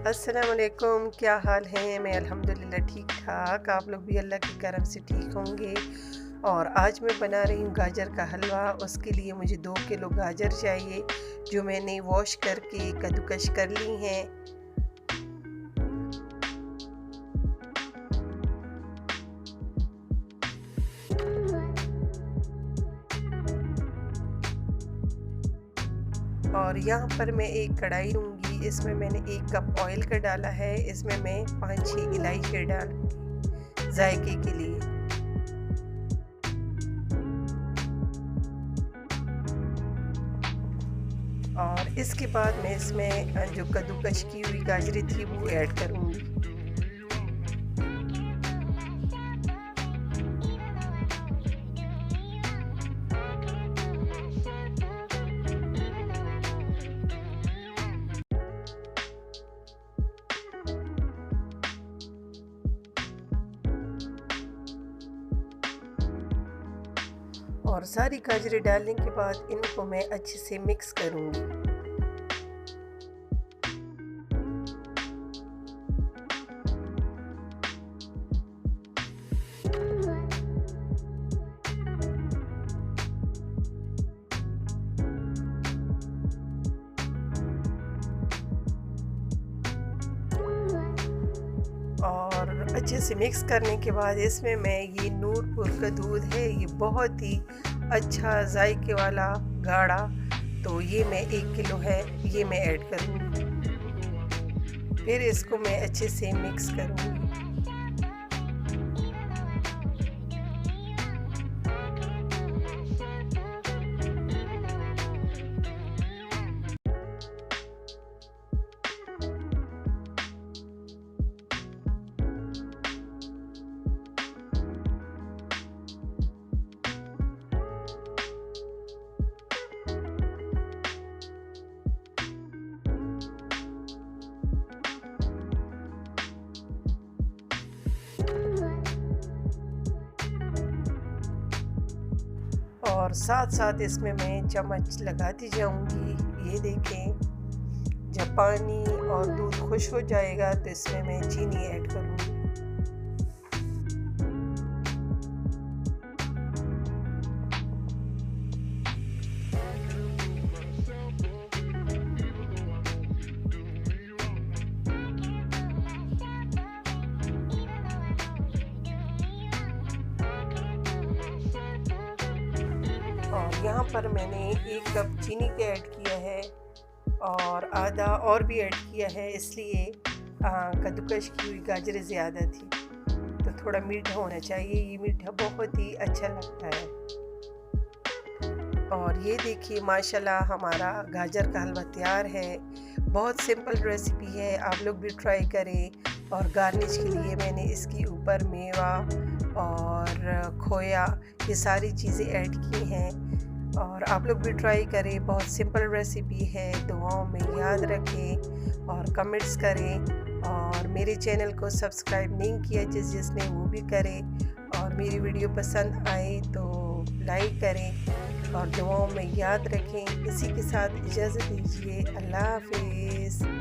अस्सलाम वालेकुम, क्या हाल है। मैं अल्हम्दुलिल्लाह ठीक ठाक। आप लोग भी अल्लाह के करम से ठीक होंगे। और आज मैं बना रही हूँ गाजर का हलवा। उसके लिए मुझे 2 किलो गाजर चाहिए, जो मैंने वॉश करके कद्दूकश कर ली हैं। और यहाँ पर मैं एक कढ़ाई लूँगी। इसमें मैंने 1 कप ऑयल का डाला है। इसमें मैं 5-6 इलायची डालूँगी जायके के लिए। और इसके बाद मैं इसमें जो कद्दूकश की हुई गाजरें थी वो ऐड करूँगी। और सारी गाजरें डालने के बाद इनको मैं अच्छे से मिक्स करूँगी। और अच्छे से मिक्स करने के बाद इसमें मैं ये नूरपुर का दूध है, ये बहुत ही अच्छा जायके वाला गाढ़ा, तो ये मैं 1 किलो है, ये मैं ऐड करूँगी। फिर इसको मैं अच्छे से मिक्स करूँगी। और साथ साथ इसमें मैं चम्मच लगाती जाऊंगी। ये देखें, जब पानी और दूध खुश हो जाएगा तो इसमें मैं चीनी ऐड करूंगी। और यहाँ पर मैंने 1 कप चीनी का ऐड किया है और आधा और भी ऐड किया है, इसलिए कद्दूकश की हुई गाजरें ज़्यादा थी तो थोड़ा मीठा होना चाहिए। ये मीठा बहुत ही अच्छा लगता है। और ये देखिए माशाल्लाह हमारा गाजर का हलवा तैयार है। बहुत सिंपल रेसिपी है, आप लोग भी ट्राई करें। और गार्निश के लिए मैंने इसके ऊपर मेवा और खोया ये सारी चीज़ें ऐड की हैं। और आप लोग भी ट्राई करें, बहुत सिंपल रेसिपी है। दुआओं में याद रखें और कमेंट्स करें। और मेरे चैनल को सब्सक्राइब नहीं किया जिसने वो भी करें। और मेरी वीडियो पसंद आए तो लाइक करें और दुआओं में याद रखें। इसी के साथ इजाज़त दीजिए। अल्लाह हाफिज़।